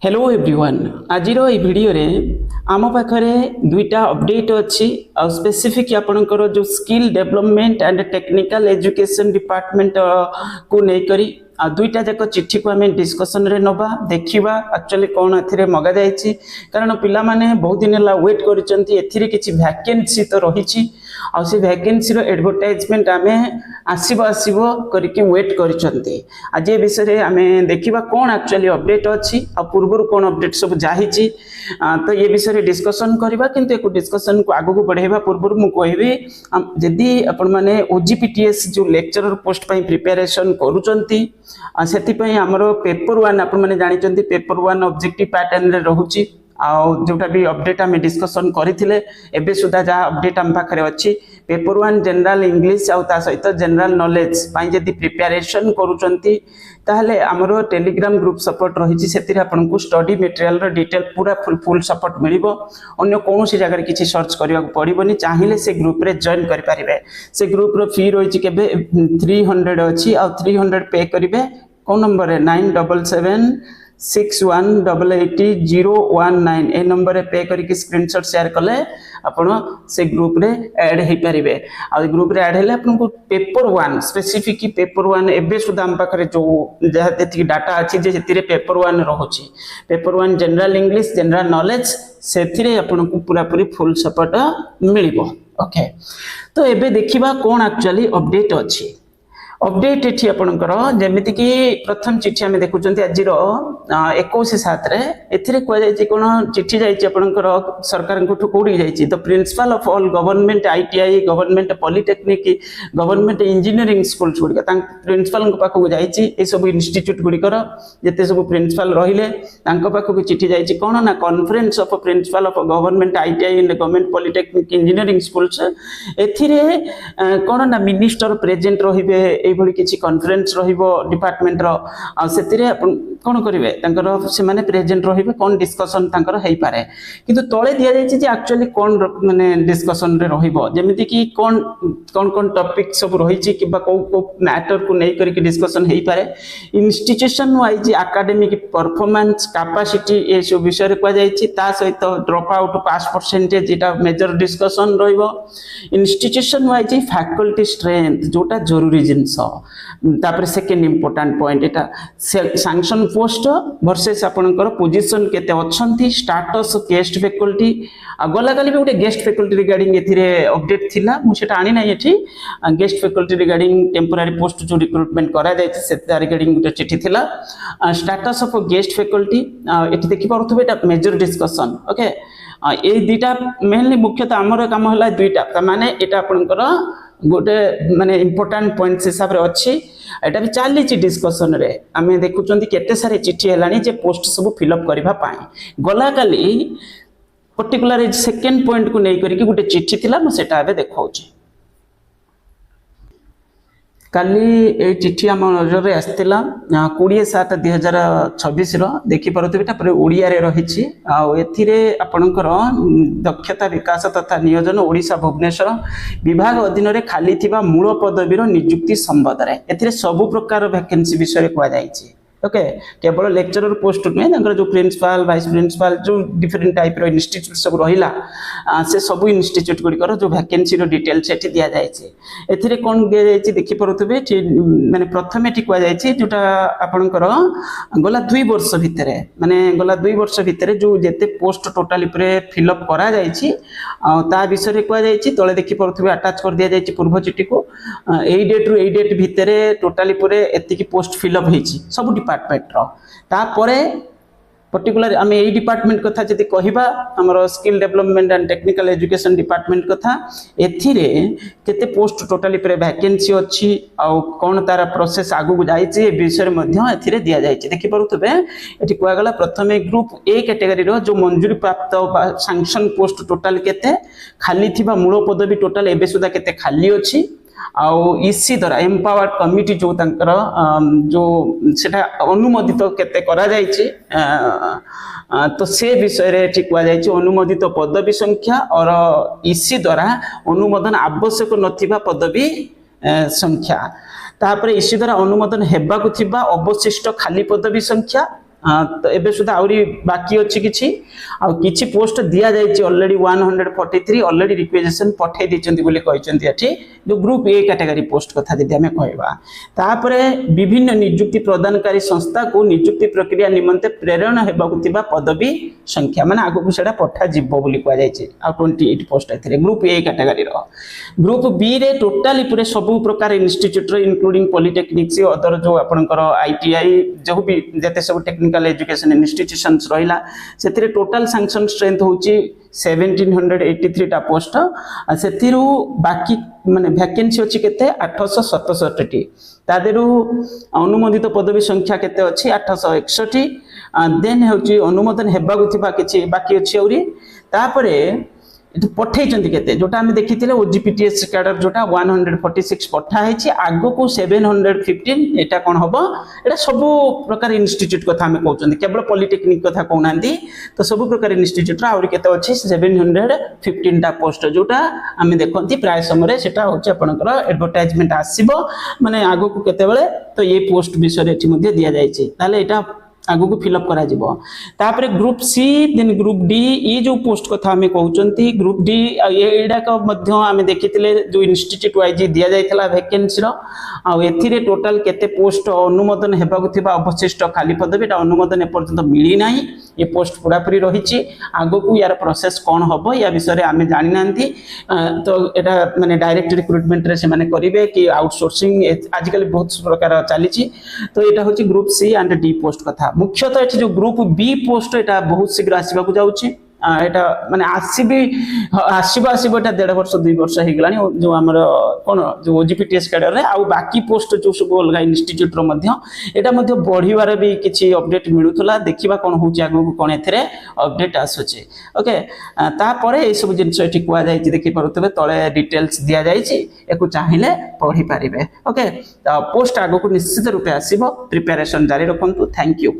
Hello everyone आज video रे आम पाखरे दुईटा अपडेट अच्छी आ स्पेसिफिक आपनकर जो skill development and technical education department को लेकर आ दुईटा जाक चिट्ठी को आम डिस्कसन रे नबा देखिबा एक्चुअली कौन एथिरे मगा जायछि कारण पिला माने बहुत दिन ला वेट करिसंती एथिरे किछि वैकेंसी तो रहिछि आ से वैकेंसी रो एडवर्टाइजमेंट आमे आसीबो आसीबो करके वेट करिसंती आज ए विषय रे आमे देखिबा कौन एक्चुअली अपडेट अछि आ पूर्व कौन अपडेट सब जाहिछि तो ये विषय रे डिस्कशन करबा किंतु एको डिस्कशन को आगु को बढ़ेबा पूर्व मु कहबी जदी आपण माने ओजीपीटीएस जो लेक्चरर पोस्ट पई प्रिपरेशन करूचंती सेति पई हमरो पेपर 1 आपण माने जानि चंती पेपर 1 ऑब्जेक्टिव पैटर्न रे रहूची जोटा भी अपडेट आम डिस्कसन करथिले एबे सुधा जा अपडेट आम पाखरे अछि पेपर 1 जनरल इंग्लिश आ ता सहित जनरल नॉलेज पई जदी प्रिपरेशन करूचंती ताहले हमरो टेलीग्राम ग्रुप सपोर्ट रहिछि सेतिरे आपनको स्टडी मटेरियल रो डिटेल पूरा फुल सपोर्ट मिलिबो अन्य कोनोसी जगह रे किछि सर्च करिया पड़िबोनी चाहिले से ग्रुप रे जॉइन करि परिबे से ग्रुप रो फी रहिछि केबे 300 अछि आ 300 पे करिवे कोन नंबर है 9776188019 ए नंबर रे पे करके स्क्रीनशॉट शेयर कले आपण से ग्रुप रे ऐड हे परिबे आ ग्रुप रे ऐड हेले आपन को पेपर 1 स्पेसिफिक पेपर 1 एबे सुदा हम पाखरे जो जति डाटा अछि जे जति रे पेपर 1 रहउछि paper 1 general English general knowledge सेथिरे आपन को पूरा पूरी फुल सपोर्ट मिलिबो ओके तो एबे देखिबा कोन एक्चुअली अपडेट अछि अपडेट एठी आपनकर जेमिति कि प्रथम चिट्ठी आमे देखुचंती आज रो 21/7 रे एथिरे कोइ जायछि कोन चिट्ठी जायछि आपनकर सरकार कोठु कोडी जायछि the principal of all government ITI government polytechnic government engineering school गुडी का प्रिंसिपल को पाखु जायछि ए सब इंस्टीट्यूट गुडी कर जते सब प्रिंसिपल रहिले तांको पाखु चिट्ठी जायछि कोन ना conference of principal of government ITI and government polytechnic engineering schools एथिरे कोन ना मिनिस्टर प्रेजेंट रहिबे एभली किछि कॉन्फ्रेंस रहिबो डिपार्टमेंट रो आ सेतिरे आपण कोन करिवे तांकर से माने प्रेजेंट रहिबे कोन डिस्कशन तांकर हेइ पारे किंतु तळे दिया जायछि जे एक्चुअली कोन माने डिस्कशन रे रहिबो जेमिति कि कोन कोन कोन टॉपिक सब रहिछि किबा को मैटर को नै करिके डिस्कशन हेइ पारे institution wise academic performance capacity ए सब विषय रे को जायछि ता सहित ड्रॉप आउट पास परसेंटेज एटा मेजर डिस्कशन रहिबो इंस्टीट्यूशन वाइज फैकल्टी स्ट्रेंथ जोटा जरूरी जिंस तापर सेकेंड इंपोर्टेंट पॉइंट एटा सैंक्शन पोस्ट वर्सेस आपनकर पोजीशन केते अछंती स्टेटस गेस्ट फैकल्टी गला काली भी गोटे गेस्ट फैकल्टी रिगार्डिंग एथिरे अपडेट थिला मु सेटा आनी नै एठी guest faculty regarding temporary post जो रिक्रूटमेंट करा जाय से रिगार्डिंग गोटे चिट्ठी थिला स्टेटस ऑफ गेस्ट फैकल्टी एठी देखि परथबे एटा मेजर डिस्कशन ओके ए दुईटा मेनली मुख्यतः आमर काम होला दुईटा माने एटा आपनकर गोटे माने इंपोर्टेंट पॉइंट्स हिसाब रे अछि एटा भी चली छि डिस्कशन रे आमे देखुचंती केते सारे चिट्ठी हेलानी जे पोस्ट सब फिल अप करबा पाए गला काली पर्टिकुलर सेकंड पॉइंट को नै करिके गोटे चिट्ठी थिला म सेटा एबे देखाउछि काली ए चिट्ठी आम नजर रे आस्तिला 20/7/2026 रो देखि परथबेटा पर ओडिया रे रहिछि आ एथिरे आपनकर दक्षता विकास तथा नियोजन ओडिशा भुवनेश्वर विभाग अधीन रे खाली थिबा मूल पदवी रो नियुक्ति संबंध रे एथिरे सब प्रकार वैकेंसी विषय रे कोआ जायछि ओके केवल लेक्चरर पोस्ट में तांकर जो प्रिंसिपल वाइस प्रिंसिपल जो डिफरेंट टाइप रो इंस्टीट्यूट सब रहिला से सब इंस्टीट्यूट गुडी कर जो वैकेंसी रो डिटेल सेठी दिया जाय छै एथिरे कोन दिया जाय छै देखि परथबे माने प्रथमे एठी कोआ जाय छै जोटा आपनकर गला 2 वर्ष भितरे माने गला 2 वर्ष भितरे जो जेते पोस्ट टोटली परे फिल अप करा जाय छै ता विषय रे कोआ जाय छै तळे देखि परथबे अटैच कर दिया जाय छै पूर्व चिट्ठी को एई डेट रो एई डेट भितरे टोटली परे एति की पोस्ट फिल अप हेछि सब डिपार्टमेंट रो तापरे पर्टिकुलर आमे एई डिपार्टमेंट कथा जति कहिबा हमर skill development and technical education department कथा एथिरे केते पोस्ट टोटली पर वैकेंसी अछि आ कोन तारा प्रोसेस आगु जाय छै ए विषय मध्य एथिरे दिया जाय छै देखि परथबे एठी कोआ गला प्रथमे ग्रुप ए कैटेगरी रो जो मंजूरी प्राप्त सैंक्शन पोस्ट टोटल केते खाली थिबा मूल पदवी टोटल एबे सुदा केते खाली अछि आउ इसी द्वारा एम्पावर्ड कमिटी जो तंकर जो सेटा अनुमोदित केते करा जाय छै तो से विषय रे ठीक हुआ जाय छै अनुमोदित पदवी संख्या और इसी द्वारा अनुमोदन आवश्यक नथिबा पदवी संख्या तापर इसी द्वारा अनुमोदन हेबाकु थिबा अवशिष्ट खाली पदवी संख्या तो एबे सुधा आउरी बाकी अच्छी किछि पोस्ट दिया जाइछि ऑलरेडी 143 ऑलरेडी रिक्वेजिशन पठै दिचंती बोली कहिसंती एठी जो ग्रुप ए कैटेगरी पोस्ट कथा जदि हमें कहबा तापरे विभिन्न नियुक्ति प्रदानकारी संस्था को नियुक्ति प्रक्रिया निमंते प्रेरण हेबाकु तिबा पदवी संख्या माने आगु सेडा पठा जिवो बोली कह जाइछि आ 28 पोस्ट एथिरे ग्रुप ए कैटेगरी रो ग्रुप बी रे टोटली पूरे सब प्रकार इंस्टीट्यूट रो इंक्लूडिंग पॉलिटेक्निक्स अदर जो आपनकर आईटीआई जो भी जते सब टेक्निकल एजुकेशन इंस्टीट्यूशंस रहिला सेतिरे टोटल सैंक्शन स्ट्रेंथ होची 1783 टा पोस्ट सेतिरु बाकी माने वैकेंसी अछि केते 867 टी तादेरु अनुमोदित पदवी संख्या केते अछि 861 देन होची अनुमोदन हेबागु थिबा किछि बाकी अछि औरी तापरे पठे केते जोटा आम देखी ओजीपीटीएस कैडर जोटा 146 पठा है आग को 715 एटा कौन हम एटा सब प्रकार इंस्टीट्यूट कथा आम कहते केवल पॉलिटेक्निक कथा कहना तो सब प्रकार इंस्टीट्यूट आउरी केते अछि 715 टा पोस्ट जोटा आम देखती प्राय समय सेटा होछि आपनकर एडवर्टाइजमेंट आसीबो माने आगो को केते बेले तो ये पोस्ट विषय एठी मध्ये दिया जायछि ताले एटा आगु को फिलअप करा जिवो तापरे group C then group D ये जो पोस्ट कथा हमें कहउचंती ग्रुप डी एडा का मध्य हमें देखितिले जो इंस्टीट्यूट वाइज दिया जायथला वैकेंसी रो आ एथिरे टोटल केते पोस्ट अनुमोदन हेबाकु थिबा अवशिष्ट खाली पदवी एटा अनुमोदन एपर्यंत मिली नाही ये पोस्ट पूरा पूरी रहिछि आगु को यार प्रोसेस कोन हबो या विषय रे हमें जानि नांती तो एटा माने डायरेक्ट रिक्रूटमेंट रे से माने करिवे कि आउटसोर्सिंग आजकल बहुत प्रकार चलीछि तो एटा होछि group C and D post कथा मुख्यतः ये जो ग्रुप बी पोस्ट एटा बहुत शीघ्र आसवा जाऊँगी एटा माने आसीबो आसीबो एटा 1.5 वर्ष 2 वर्ष हो गलानी जो हमर कोन जो ओजीपीटीएस कैडर रे आ बाकी पोस्ट जो सब अलग इंस्टीट्यूट रो मध्य एटा मध्य बढ़िवार भी किछि अपडेट मिलुतला देखिबा कोन होछि आगु कोन एथरे अपडेट आसुछि ओके ता परे ए सब जिंस एठी कुआ जायछि देखि परतबे तळे डिटेल्स दिया जायछि एको चाहिले पढी पारिबे ओके पोस्ट आगु को निश्चित रूपे आसीबो प्रिपरेशन जारी रखंतु थैंक यू।